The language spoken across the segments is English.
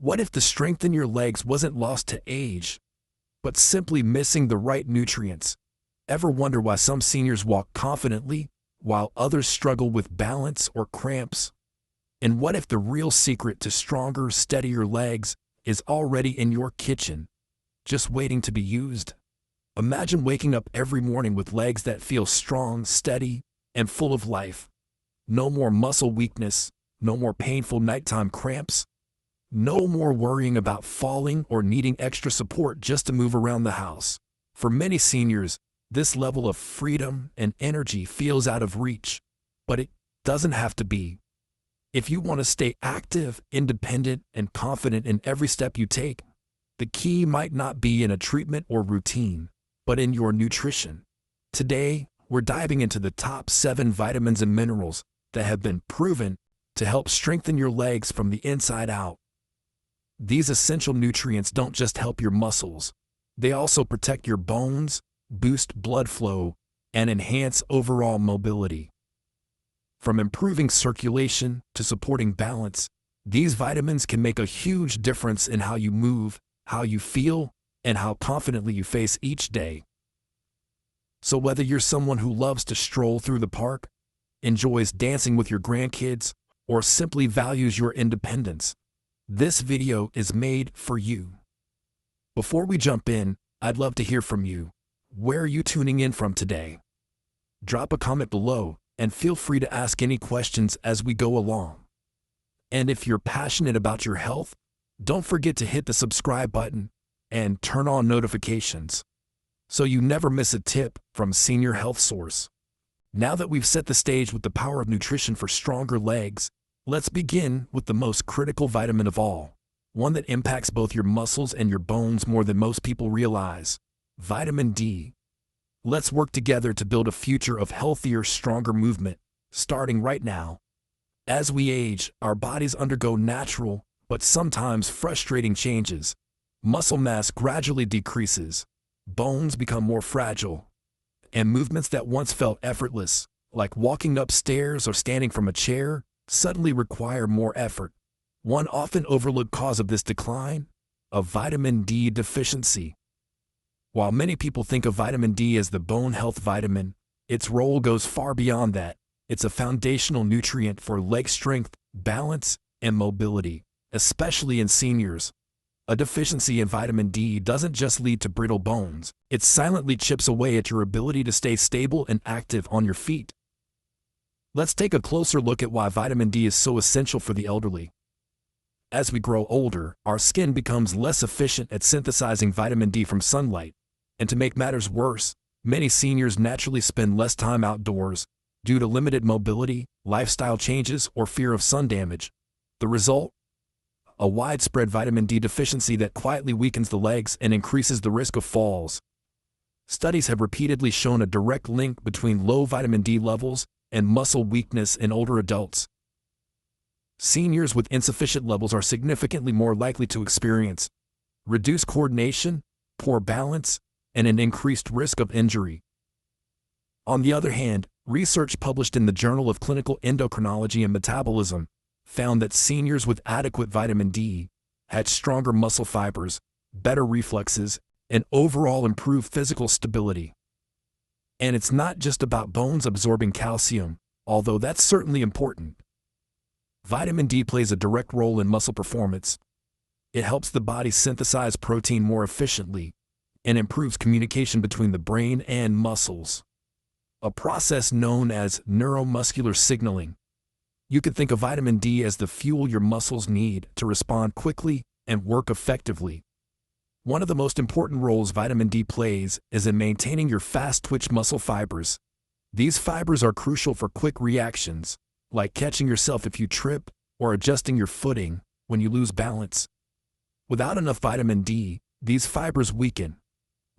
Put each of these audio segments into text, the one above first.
What if the strength in your legs wasn't lost to age, but simply missing the right nutrients? Ever wonder why some seniors walk confidently while others struggle with balance or cramps? And what if the real secret to stronger, steadier legs is already in your kitchen, just waiting to be used? Imagine waking up every morning with legs that feel strong, steady, and full of life. No more muscle weakness, no more painful nighttime cramps, no more worrying about falling or needing extra support just to move around the house. For many seniors, this level of freedom and energy feels out of reach, but it doesn't have to be. If you want to stay active, independent, and confident in every step you take, the key might not be in a treatment or routine, but in your nutrition. Today, we're diving into the top 7 vitamins and minerals that have been proven to help strengthen your legs from the inside out. These essential nutrients don't just help your muscles, they also protect your bones, boost blood flow, and enhance overall mobility. From improving circulation to supporting balance, these vitamins can make a huge difference in how you move, how you feel, and how confidently you face each day. So whether you're someone who loves to stroll through the park, enjoys dancing with your grandkids, or simply values your independence, this video is made for you. Before we jump in, I'd love to hear from you. Where are you tuning in from today? Drop a comment below and feel free to ask any questions as we go along. And if you're passionate about your health, don't forget to hit the subscribe button and turn on notifications so you never miss a tip from Senior Health Source. Now that we've set the stage with the power of nutrition for stronger legs, let's begin with the most critical vitamin of all, one that impacts both your muscles and your bones more than most people realize: vitamin D. Let's work together to build a future of healthier, stronger movement, starting right now. As we age, our bodies undergo natural, but sometimes frustrating changes. Muscle mass gradually decreases, bones become more fragile, and movements that once felt effortless, like walking upstairs or standing from a chair, suddenly require more effort. One often overlooked cause of this decline? A vitamin D deficiency. While many people think of vitamin D as the bone health vitamin, its role goes far beyond that. It's a foundational nutrient for leg strength, balance, and mobility, especially in seniors. A deficiency in vitamin D doesn't just lead to brittle bones, it silently chips away at your ability to stay stable and active on your feet. Let's take a closer look at why vitamin D is so essential for the elderly. As we grow older, our skin becomes less efficient at synthesizing vitamin D from sunlight. And to make matters worse, many seniors naturally spend less time outdoors due to limited mobility, lifestyle changes, or fear of sun damage. The result? A widespread vitamin D deficiency that quietly weakens the legs and increases the risk of falls. Studies have repeatedly shown a direct link between low vitamin D levels and muscle weakness in older adults. Seniors with insufficient levels are significantly more likely to experience reduced coordination, poor balance, and an increased risk of injury. On the other hand, research published in the Journal of Clinical Endocrinology and Metabolism found that seniors with adequate vitamin D had stronger muscle fibers, better reflexes, and overall improved physical stability. And it's not just about bones absorbing calcium, although that's certainly important. Vitamin D plays a direct role in muscle performance. It helps the body synthesize protein more efficiently and improves communication between the brain and muscles, a process known as neuromuscular signaling. You could think of vitamin D as the fuel your muscles need to respond quickly and work effectively. One of the most important roles vitamin D plays is in maintaining your fast-twitch muscle fibers. These fibers are crucial for quick reactions, like catching yourself if you trip or adjusting your footing when you lose balance. Without enough vitamin D, these fibers weaken,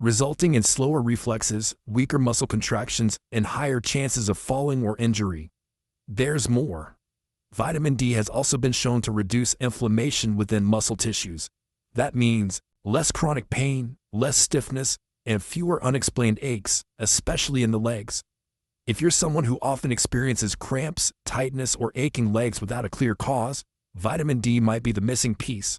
resulting in slower reflexes, weaker muscle contractions, and higher chances of falling or injury. There's more. Vitamin D has also been shown to reduce inflammation within muscle tissues. That means less chronic pain, less stiffness, and fewer unexplained aches, especially in the legs. If you're someone who often experiences cramps, tightness, or aching legs without a clear cause, vitamin D might be the missing piece.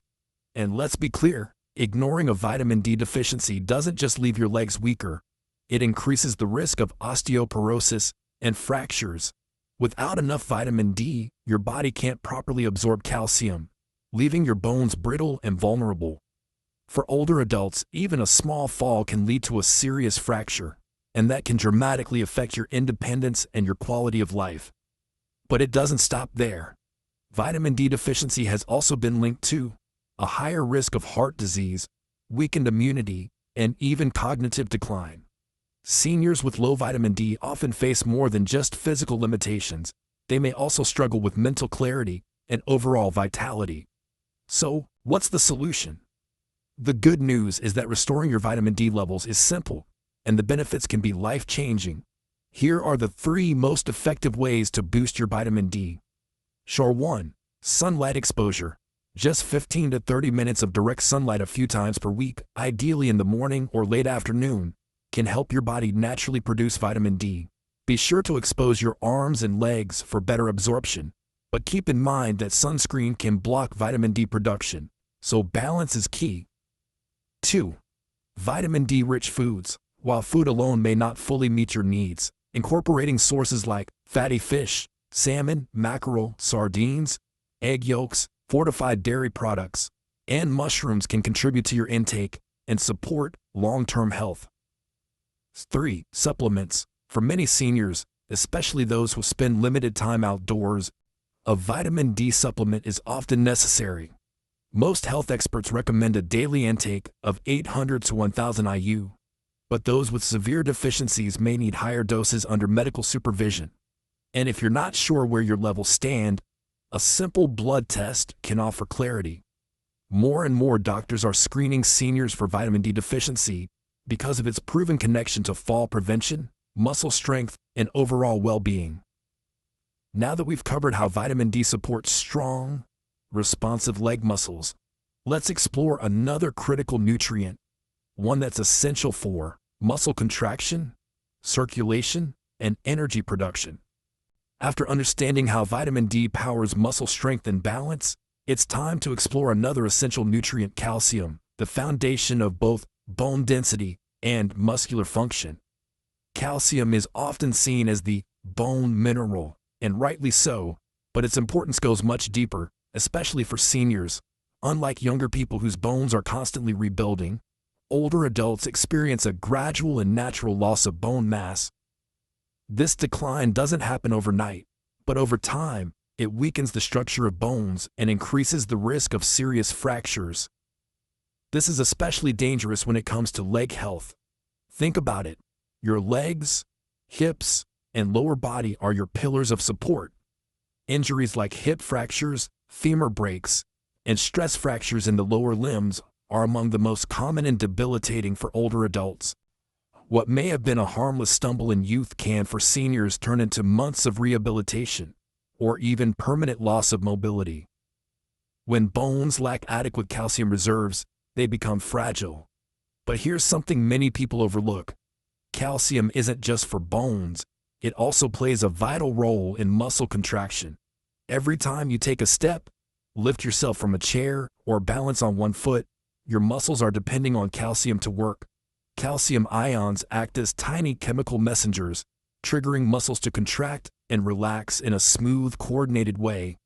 And let's be clear, ignoring a vitamin D deficiency doesn't just leave your legs weaker, it increases the risk of osteoporosis and fractures. Without enough vitamin D, your body can't properly absorb calcium, leaving your bones brittle and vulnerable. For older adults, even a small fall can lead to a serious fracture, and that can dramatically affect your independence and your quality of life. But it doesn't stop there. Vitamin D deficiency has also been linked to a higher risk of heart disease, weakened immunity, and even cognitive decline. Seniors with low vitamin D often face more than just physical limitations. They may also struggle with mental clarity and overall vitality. So, what's the solution? The good news is that restoring your vitamin D levels is simple, and the benefits can be life-changing. Here are the 3 most effective ways to boost your vitamin D. 1. Sunlight exposure. Just 15 to 30 minutes of direct sunlight a few times per week, ideally in the morning or late afternoon, can help your body naturally produce vitamin D. Be sure to expose your arms and legs for better absorption, but keep in mind that sunscreen can block vitamin D production, so balance is key. 2. Vitamin D-rich foods. While food alone may not fully meet your needs, incorporating sources like fatty fish, salmon, mackerel, sardines, egg yolks, fortified dairy products, and mushrooms can contribute to your intake and support long-term health. 3. Supplements. For many seniors, especially those who spend limited time outdoors, a vitamin D supplement is often necessary. Most health experts recommend a daily intake of 800 to 1000 IU, but those with severe deficiencies may need higher doses under medical supervision. And if you're not sure where your levels stand, a simple blood test can offer clarity. More and more doctors are screening seniors for vitamin D deficiency because of its proven connection to fall prevention, muscle strength, and overall well-being. Now that we've covered how vitamin D supports strong, responsive leg muscles, let's explore another critical nutrient, one that's essential for muscle contraction, circulation, and energy production. After understanding how vitamin D powers muscle strength and balance, it's time to explore another essential nutrient, calcium, the foundation of both bone density and muscular function. Calcium is often seen as the bone mineral, and rightly so, but its importance goes much deeper, especially for seniors. Unlike younger people whose bones are constantly rebuilding, older adults experience a gradual and natural loss of bone mass. This decline doesn't happen overnight, but over time, it weakens the structure of bones and increases the risk of serious fractures. This is especially dangerous when it comes to leg health. Think about it. Your legs, hips, and lower body are your pillars of support. Injuries like hip fractures, femur breaks, and stress fractures in the lower limbs are among the most common and debilitating for older adults. What may have been a harmless stumble in youth can, for seniors, turn into months of rehabilitation, or even permanent loss of mobility. When bones lack adequate calcium reserves, they become fragile. But here's something many people overlook. Calcium isn't just for bones, it also plays a vital role in muscle contraction. Every time you take a step, lift yourself from a chair, or balance on one foot, your muscles are depending on calcium to work. Calcium ions act as tiny chemical messengers, triggering muscles to contract and relax in a smooth, coordinated way.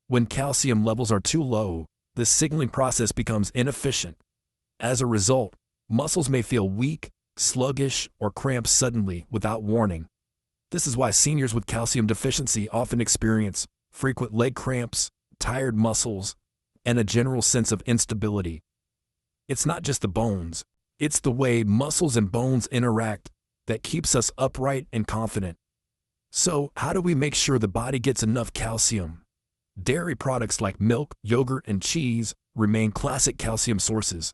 When calcium levels are too low, the signaling process becomes inefficient. As a result, muscles may feel weak, sluggish, or cramp suddenly without warning. This is why seniors with calcium deficiency often experience frequent leg cramps, tired muscles, and a general sense of instability. It's not just the bones, it's the way muscles and bones interact that keeps us upright and confident. So, how do we make sure the body gets enough calcium? Dairy products like milk, yogurt, and cheese remain classic calcium sources,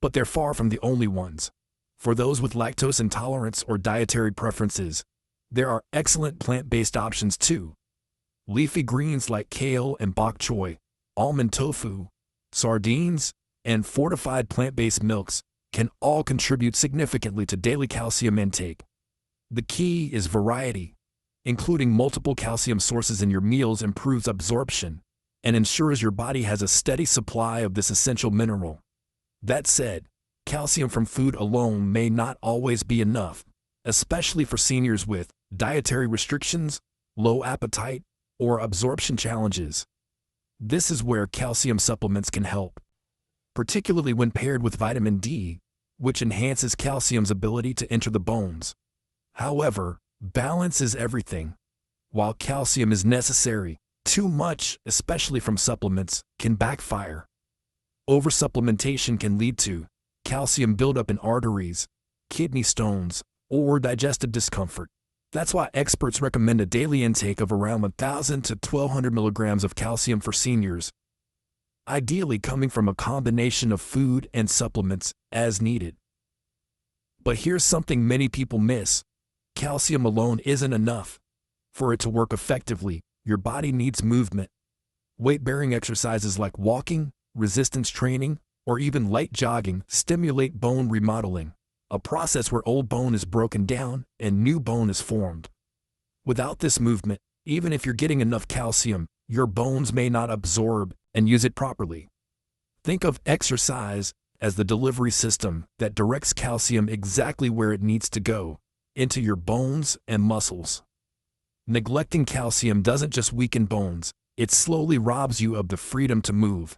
but they're far from the only ones. For those with lactose intolerance or dietary preferences, there are excellent plant-based options too. Leafy greens like kale and bok choy, almond tofu, sardines, and fortified plant-based milks can all contribute significantly to daily calcium intake. The key is variety. Including multiple calcium sources in your meals improves absorption, and ensures your body has a steady supply of this essential mineral. That said, calcium from food alone may not always be enough, especially for seniors with dietary restrictions, low appetite, or absorption challenges. This is where calcium supplements can help, particularly when paired with vitamin D, which enhances calcium's ability to enter the bones. However, balance is everything. While calcium is necessary, too much, especially from supplements, can backfire. Oversupplementation can lead to calcium buildup in arteries, kidney stones, or digestive discomfort. That's why experts recommend a daily intake of around 1,000 to 1,200 milligrams of calcium for seniors, ideally coming from a combination of food and supplements as needed. But here's something many people miss. Calcium alone isn't enough. For it to work effectively, your body needs movement. Weight-bearing exercises like walking, resistance training, or even light jogging stimulate bone remodeling, a process where old bone is broken down and new bone is formed. Without this movement, even if you're getting enough calcium, your bones may not absorb and use it properly. Think of exercise as the delivery system that directs calcium exactly where it needs to go, into your bones and muscles. Neglecting calcium doesn't just weaken bones, it slowly robs you of the freedom to move.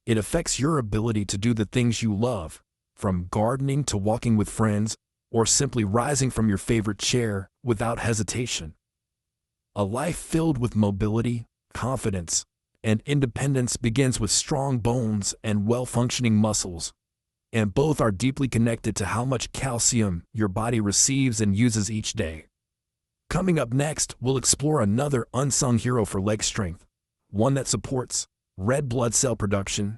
It affects your ability to do the things you love, from gardening to walking with friends, or simply rising from your favorite chair without hesitation. A life filled with mobility, confidence, and independence begins with strong bones and well-functioning muscles. And both are deeply connected to how much calcium your body receives and uses each day. Coming up next, we'll explore another unsung hero for leg strength, one that supports red blood cell production,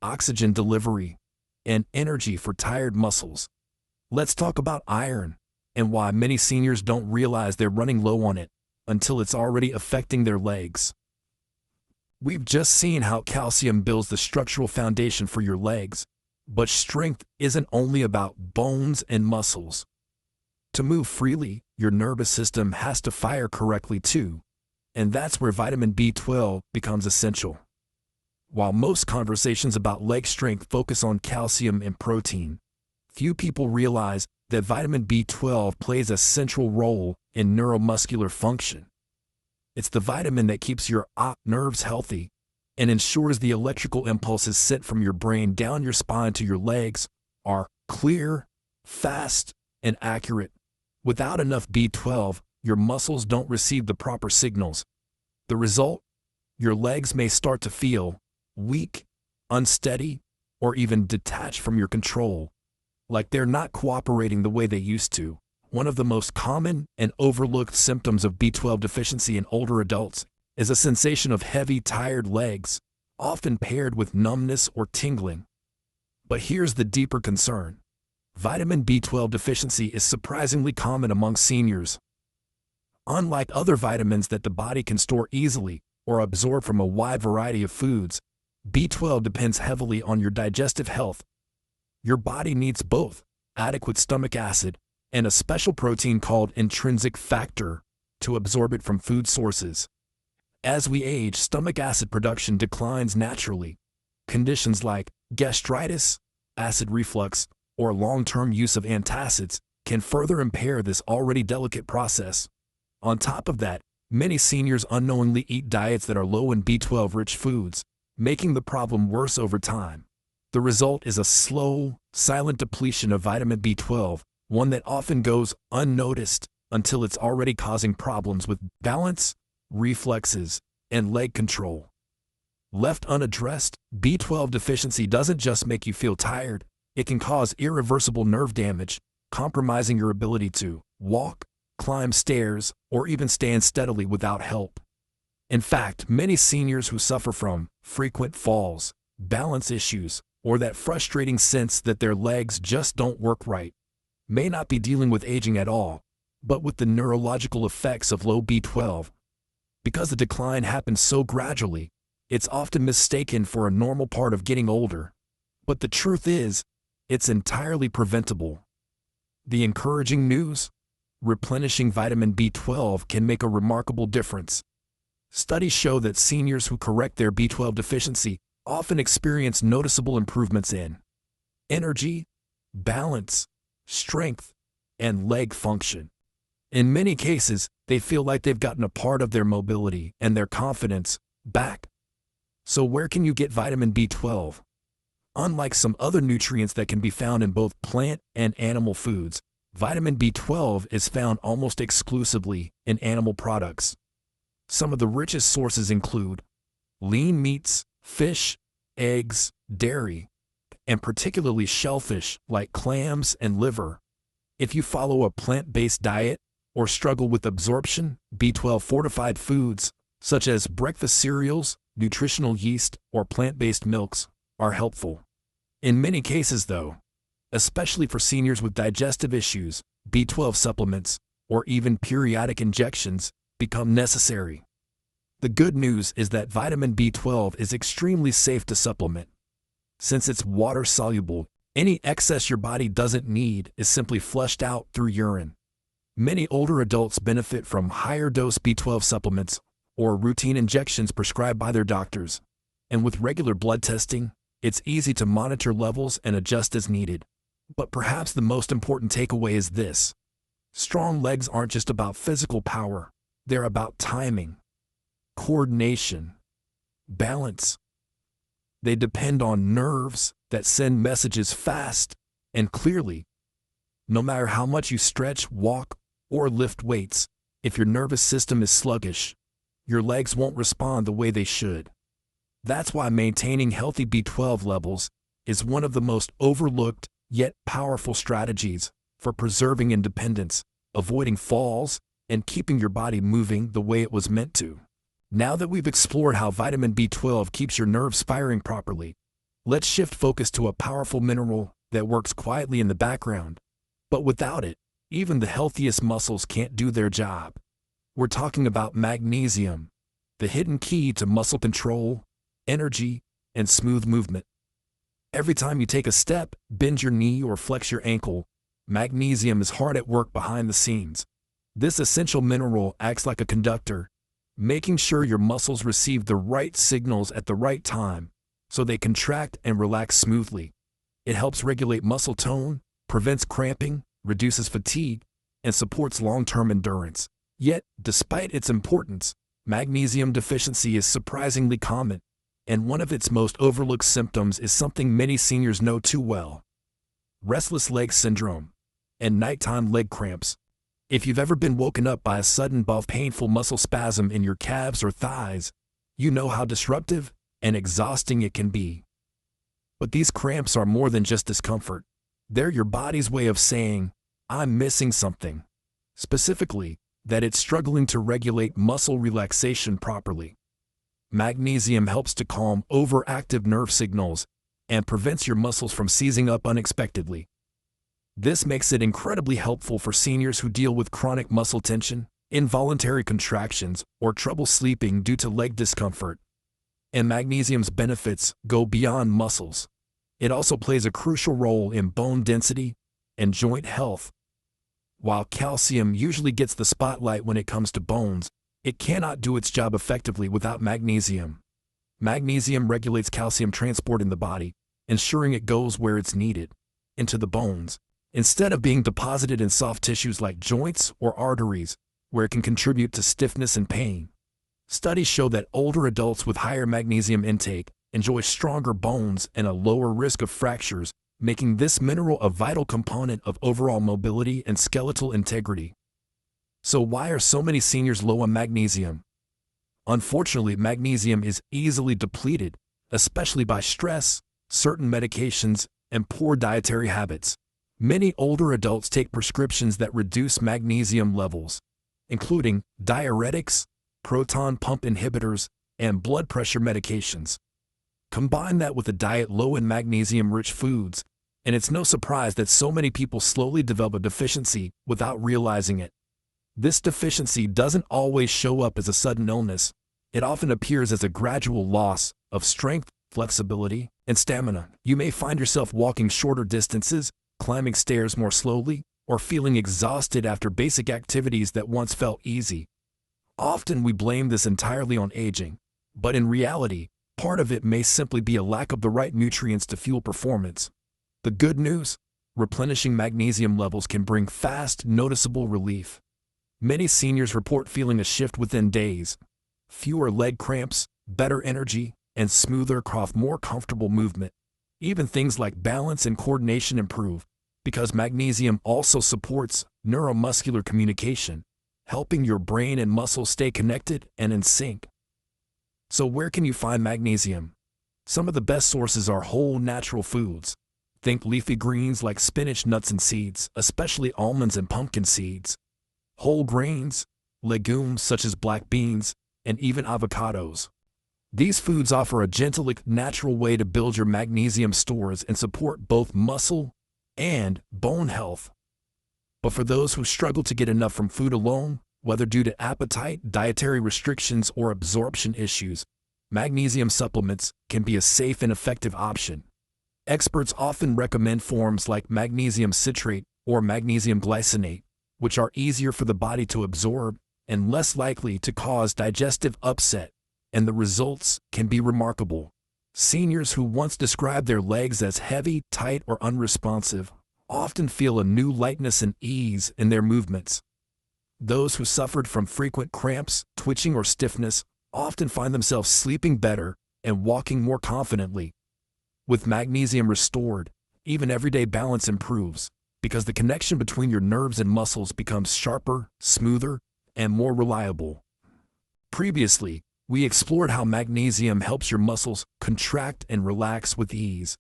oxygen delivery, and energy for tired muscles. Let's talk about iron and why many seniors don't realize they're running low on it until it's already affecting their legs. We've just seen how calcium builds the structural foundation for your legs, but strength isn't only about bones and muscles. To move freely, your nervous system has to fire correctly too, and that's where vitamin B12 becomes essential. While most conversations about leg strength focus on calcium and protein, few people realize that vitamin B12 plays a central role in neuromuscular function. It's the vitamin that keeps your nerves healthy and ensures the electrical impulses sent from your brain down your spine to your legs are clear, fast, and accurate. Without enough B12, your muscles don't receive the proper signals. The result? Your legs may start to feel weak, unsteady, or even detached from your control, like they're not cooperating the way they used to. One of the most common and overlooked symptoms of B12 deficiency in older adults is a sensation of heavy, tired legs, often paired with numbness or tingling. But here's the deeper concern. Vitamin B12 deficiency is surprisingly common among seniors. Unlike other vitamins that the body can store easily or absorb from a wide variety of foods, B12 depends heavily on your digestive health. Your body needs both adequate stomach acid and a special protein called intrinsic factor to absorb it from food sources. As we age, stomach acid production declines naturally. Conditions like gastritis, acid reflux, or long-term use of antacids can further impair this already delicate process. On top of that, many seniors unknowingly eat diets that are low in B12-rich foods, making the problem worse over time. The result is a slow, silent depletion of vitamin B12, one that often goes unnoticed until it's already causing problems with balance, reflexes, and leg control. Left unaddressed, B12 deficiency doesn't just make you feel tired, it can cause irreversible nerve damage, compromising your ability to walk, climb stairs, or even stand steadily without help. In fact, many seniors who suffer from frequent falls, balance issues, or that frustrating sense that their legs just don't work right may not be dealing with aging at all, but with the neurological effects of low B12. Because the decline happens so gradually, it's often mistaken for a normal part of getting older. But the truth is, it's entirely preventable. The encouraging news? Replenishing vitamin B12 can make a remarkable difference. Studies show that seniors who correct their B12 deficiency often experience noticeable improvements in energy, balance, strength, and leg function. In many cases, they feel like they've gotten a part of their mobility and their confidence back. So where can you get vitamin B12? Unlike some other nutrients that can be found in both plant and animal foods, vitamin B12 is found almost exclusively in animal products. Some of the richest sources include lean meats, fish, eggs, dairy, and particularly shellfish like clams and liver. If you follow a plant-based diet or struggle with absorption, B12 fortified foods such as breakfast cereals, nutritional yeast, or plant-based milks are helpful. In many cases though, especially for seniors with digestive issues, B12 supplements, or even periodic injections, become necessary. The good news is that vitamin B12 is extremely safe to supplement. Since it's water-soluble, any excess your body doesn't need is simply flushed out through urine. Many older adults benefit from higher-dose B12 supplements or routine injections prescribed by their doctors. And with regular blood testing, it's easy to monitor levels and adjust as needed. But perhaps the most important takeaway is this: strong legs aren't just about physical power, they're about timing, coordination, balance. They depend on nerves that send messages fast and clearly. No matter how much you stretch, walk, or lift weights, if your nervous system is sluggish, your legs won't respond the way they should. That's why maintaining healthy B12 levels is one of the most overlooked yet powerful strategies for preserving independence, avoiding falls, and keeping your body moving the way it was meant to. Now that we've explored how vitamin B12 keeps your nerves firing properly, let's shift focus to a powerful mineral that works quietly in the background. But without it, even the healthiest muscles can't do their job. We're talking about magnesium, the hidden key to muscle control, energy, and smooth movement. Every time you take a step, bend your knee, or flex your ankle, magnesium is hard at work behind the scenes. This essential mineral acts like a conductor, making sure your muscles receive the right signals at the right time so they contract and relax smoothly. It helps regulate muscle tone, prevents cramping, reduces fatigue, and supports long-term endurance. Yet, despite its importance, magnesium deficiency is surprisingly common, and one of its most overlooked symptoms is something many seniors know too well: restless leg syndrome and nighttime leg cramps. If you've ever been woken up by a sudden painful muscle spasm in your calves or thighs, you know how disruptive and exhausting it can be. But these cramps are more than just discomfort. They're your body's way of saying, "I'm missing something." Specifically, that it's struggling to regulate muscle relaxation properly. Magnesium helps to calm overactive nerve signals and prevents your muscles from seizing up unexpectedly. This makes it incredibly helpful for seniors who deal with chronic muscle tension, involuntary contractions, or trouble sleeping due to leg discomfort. And magnesium's benefits go beyond muscles. It also plays a crucial role in bone density and joint health. While calcium usually gets the spotlight when it comes to bones, it cannot do its job effectively without magnesium. Magnesium regulates calcium transport in the body, ensuring it goes where it's needed, into the bones, instead of being deposited in soft tissues like joints or arteries, where it can contribute to stiffness and pain. Studies show that older adults with higher magnesium intake enjoy stronger bones and a lower risk of fractures, making this mineral a vital component of overall mobility and skeletal integrity. So why are so many seniors low on magnesium? Unfortunately, magnesium is easily depleted, especially by stress, certain medications, and poor dietary habits. Many older adults take prescriptions that reduce magnesium levels, including diuretics, proton pump inhibitors, and blood pressure medications. Combine that with a diet low in magnesium-rich foods, and it's no surprise that so many people slowly develop a deficiency without realizing it. This deficiency doesn't always show up as a sudden illness. It often appears as a gradual loss of strength, flexibility, and stamina. You may find yourself walking shorter distances, climbing stairs more slowly, or feeling exhausted after basic activities that once felt easy. Often we blame this entirely on aging, but in reality, part of it may simply be a lack of the right nutrients to fuel performance. The good news? Replenishing magnesium levels can bring fast, noticeable relief. Many seniors report feeling a shift within days. Fewer leg cramps, better energy, and smoother, more comfortable movement. Even things like balance and coordination improve, because magnesium also supports neuromuscular communication, helping your brain and muscles stay connected and in sync. So where can you find magnesium? Some of the best sources are whole natural foods. Think leafy greens like spinach, nuts, and seeds, especially almonds and pumpkin seeds. Whole grains, legumes such as black beans, and even avocados. These foods offer a gentle, natural way to build your magnesium stores and support both muscle and bone health. But for those who struggle to get enough from food alone, whether due to appetite, dietary restrictions, or absorption issues, magnesium supplements can be a safe and effective option. Experts often recommend forms like magnesium citrate or magnesium glycinate, which are easier for the body to absorb and less likely to cause digestive upset, and the results can be remarkable. Seniors who once described their legs as heavy, tight, or unresponsive often feel a new lightness and ease in their movements. Those who suffered from frequent cramps, twitching, or stiffness often find themselves sleeping better and walking more confidently. With magnesium restored, even everyday balance improves, because the connection between your nerves and muscles becomes sharper, smoother, and more reliable. Previously, we explored how magnesium helps your muscles contract and relax with ease.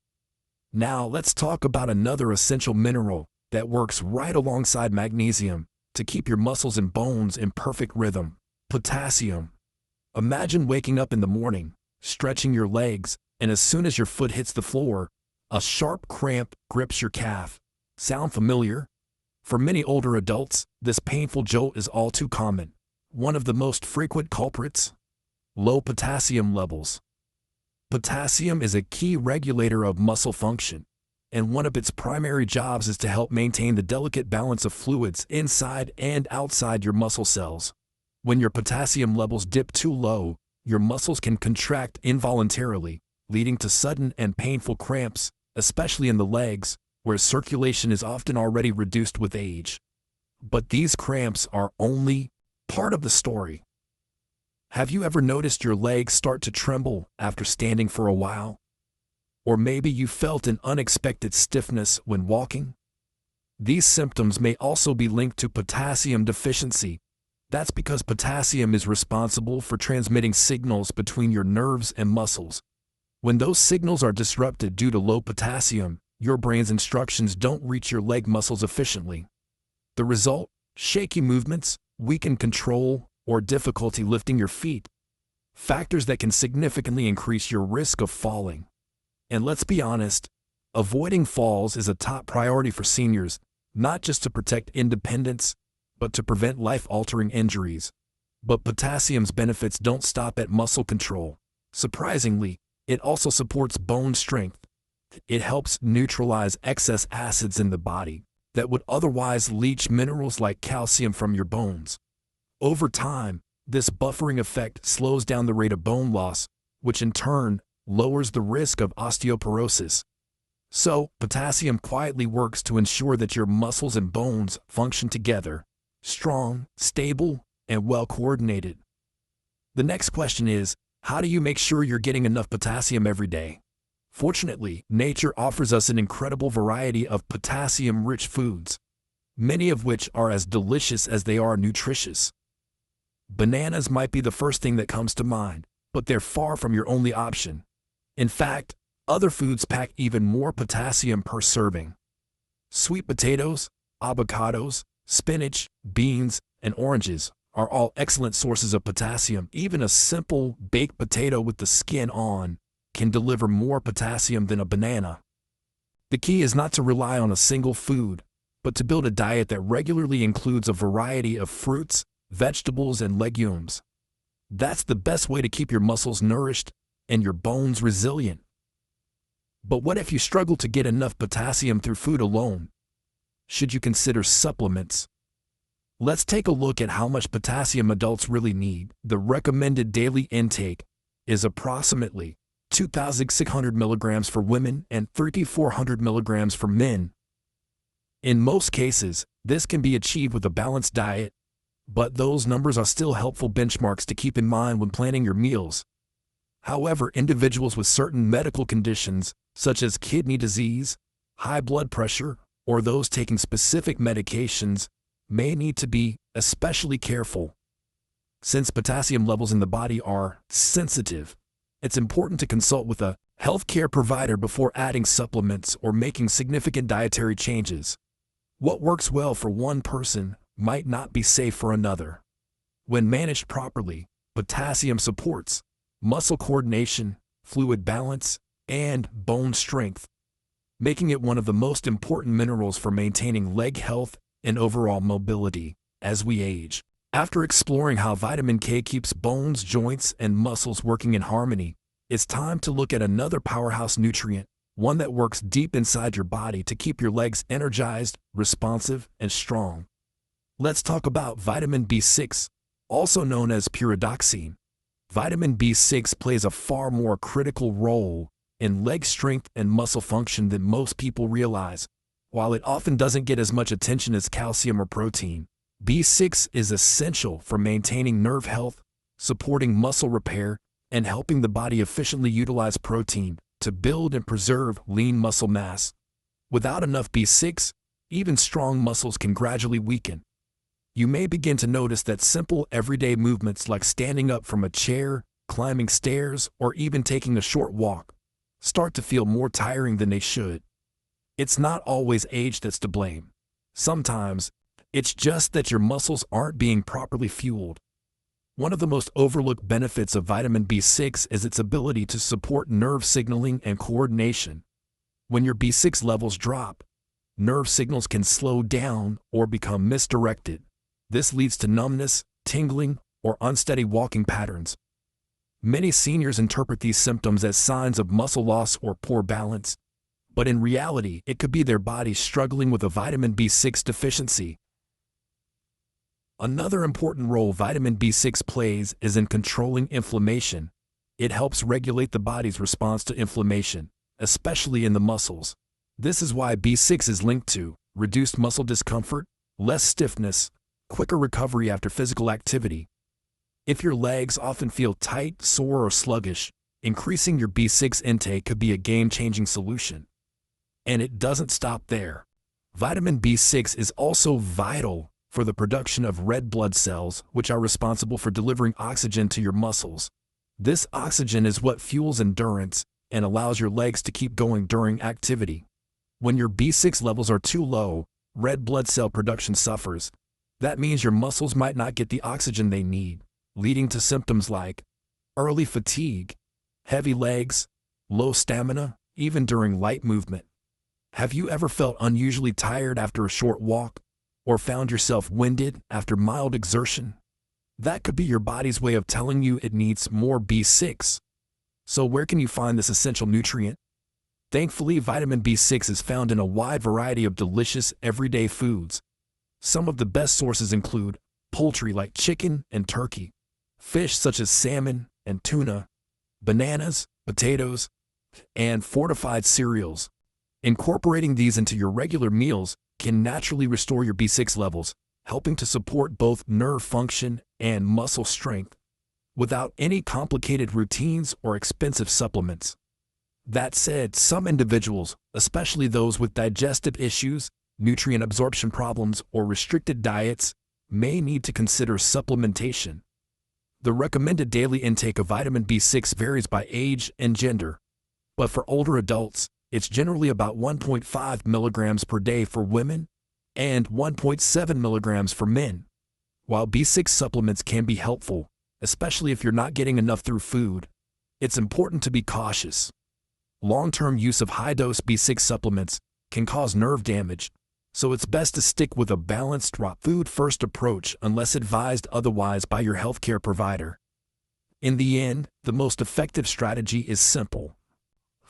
Now let's talk about another essential mineral that works right alongside magnesium to keep your muscles and bones in perfect rhythm: potassium. Imagine waking up in the morning, stretching your legs, and as soon as your foot hits the floor, a sharp cramp grips your calf. Sound familiar? For many older adults, this painful jolt is all too common. One of the most frequent culprits? Low potassium levels. Potassium is a key regulator of muscle function, and one of its primary jobs is to help maintain the delicate balance of fluids inside and outside your muscle cells. When your potassium levels dip too low, your muscles can contract involuntarily, leading to sudden and painful cramps, especially in the legs, where circulation is often already reduced with age. But these cramps are only part of the story. Have you ever noticed your legs start to tremble after standing for a while? Or maybe you felt an unexpected stiffness when walking? These symptoms may also be linked to potassium deficiency. That's because potassium is responsible for transmitting signals between your nerves and muscles. When those signals are disrupted due to low potassium, your brain's instructions don't reach your leg muscles efficiently. The result? Shaky movements, weakened control, or difficulty lifting your feet. Factors that can significantly increase your risk of falling. And let's be honest, avoiding falls is a top priority for seniors, not just to protect independence, but to prevent life-altering injuries. But potassium's benefits don't stop at muscle control. Surprisingly, it also supports bone strength. It helps neutralize excess acids in the body that would otherwise leach minerals like calcium from your bones. Over time, this buffering effect slows down the rate of bone loss, which in turn lowers the risk of osteoporosis. So, potassium quietly works to ensure that your muscles and bones function together, strong, stable, and well coordinated. The next question is, how do you make sure you're getting enough potassium every day? Fortunately, nature offers us an incredible variety of potassium-rich foods, many of which are as delicious as they are nutritious. Bananas might be the first thing that comes to mind, but they're far from your only option. In fact, other foods pack even more potassium per serving. Sweet potatoes, avocados, spinach, beans, and oranges are all excellent sources of potassium. Even a simple baked potato with the skin on can deliver more potassium than a banana. The key is not to rely on a single food, but to build a diet that regularly includes a variety of fruits, vegetables, and legumes. That's the best way to keep your muscles nourished and your bones resilient. But what if you struggle to get enough potassium through food alone? Should you consider supplements? Let's take a look at how much potassium adults really need. The recommended daily intake is approximately 2,600 milligrams for women and 3,400 milligrams for men. In most cases, this can be achieved with a balanced diet, but those numbers are still helpful benchmarks to keep in mind when planning your meals. However, individuals with certain medical conditions, such as kidney disease, high blood pressure, or those taking specific medications, may need to be especially careful. Since potassium levels in the body are sensitive, it's important to consult with a healthcare provider before adding supplements or making significant dietary changes. What works well for one person might not be safe for another. When managed properly, potassium supports muscle coordination, fluid balance, and bone strength, making it one of the most important minerals for maintaining leg health and overall mobility as we age. After exploring how vitamin K keeps bones, joints, and muscles working in harmony, it's time to look at another powerhouse nutrient, one that works deep inside your body to keep your legs energized, responsive, and strong. Let's talk about vitamin B6, also known as pyridoxine. Vitamin B6 plays a far more critical role in leg strength and muscle function than most people realize. While it often doesn't get as much attention as calcium or protein, B6 is essential for maintaining nerve health, supporting muscle repair, and helping the body efficiently utilize protein to build and preserve lean muscle mass. Without enough B6, even strong muscles can gradually weaken. You may begin to notice that simple everyday movements like standing up from a chair, climbing stairs, or even taking a short walk start to feel more tiring than they should. It's not always age that's to blame. Sometimes, it's just that your muscles aren't being properly fueled. One of the most overlooked benefits of vitamin B6 is its ability to support nerve signaling and coordination. When your B6 levels drop, nerve signals can slow down or become misdirected. This leads to numbness, tingling, or unsteady walking patterns. Many seniors interpret these symptoms as signs of muscle loss or poor balance, but in reality, it could be their body struggling with a vitamin B6 deficiency. Another important role vitamin B6 plays is in controlling inflammation. It helps regulate the body's response to inflammation, especially in the muscles. This is why B6 is linked to reduced muscle discomfort, less stiffness, quicker recovery after physical activity. If your legs often feel tight, sore, or sluggish, increasing your B6 intake could be a game-changing solution. And it doesn't stop there. Vitamin B6 is also vital for the production of red blood cells, which are responsible for delivering oxygen to your muscles. This oxygen is what fuels endurance and allows your legs to keep going during activity. When your B6 levels are too low, red blood cell production suffers. That means your muscles might not get the oxygen they need, leading to symptoms like early fatigue, heavy legs, low stamina, even during light movement. Have you ever felt unusually tired after a short walk, or found yourself winded after mild exertion? That could be your body's way of telling you it needs more B6. So where can you find this essential nutrient? Thankfully, vitamin B6 is found in a wide variety of delicious everyday foods. Some of the best sources include poultry like chicken and turkey, fish such as salmon and tuna, bananas, potatoes, and fortified cereals. Incorporating these into your regular meals can naturally restore your B6 levels, helping to support both nerve function and muscle strength, without any complicated routines or expensive supplements. That said, some individuals, especially those with digestive issues, nutrient absorption problems, or restricted diets, may need to consider supplementation. The recommended daily intake of vitamin B6 varies by age and gender, but for older adults, it's generally about 1.5 milligrams per day for women and 1.7 milligrams for men. While B6 supplements can be helpful, especially if you're not getting enough through food, it's important to be cautious. Long-term use of high-dose B6 supplements can cause nerve damage, so it's best to stick with a balanced food-first approach unless advised otherwise by your healthcare provider. In the end, the most effective strategy is simple.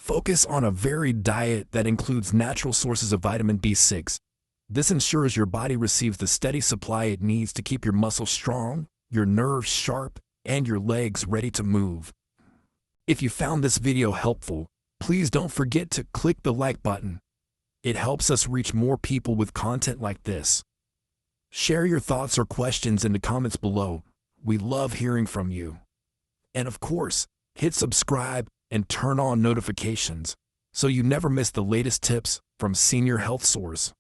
Focus on a varied diet that includes natural sources of vitamin B6, This ensures your body receives the steady supply it needs to keep your muscles strong, your nerves sharp, and your legs ready to move. If you found this video helpful, please don't forget to click the like button. It helps us reach more people with content like this. Share your thoughts or questions in the comments below. We love hearing from you. And of course, hit subscribe and turn on notifications so you never miss the latest tips from Senior Health Source.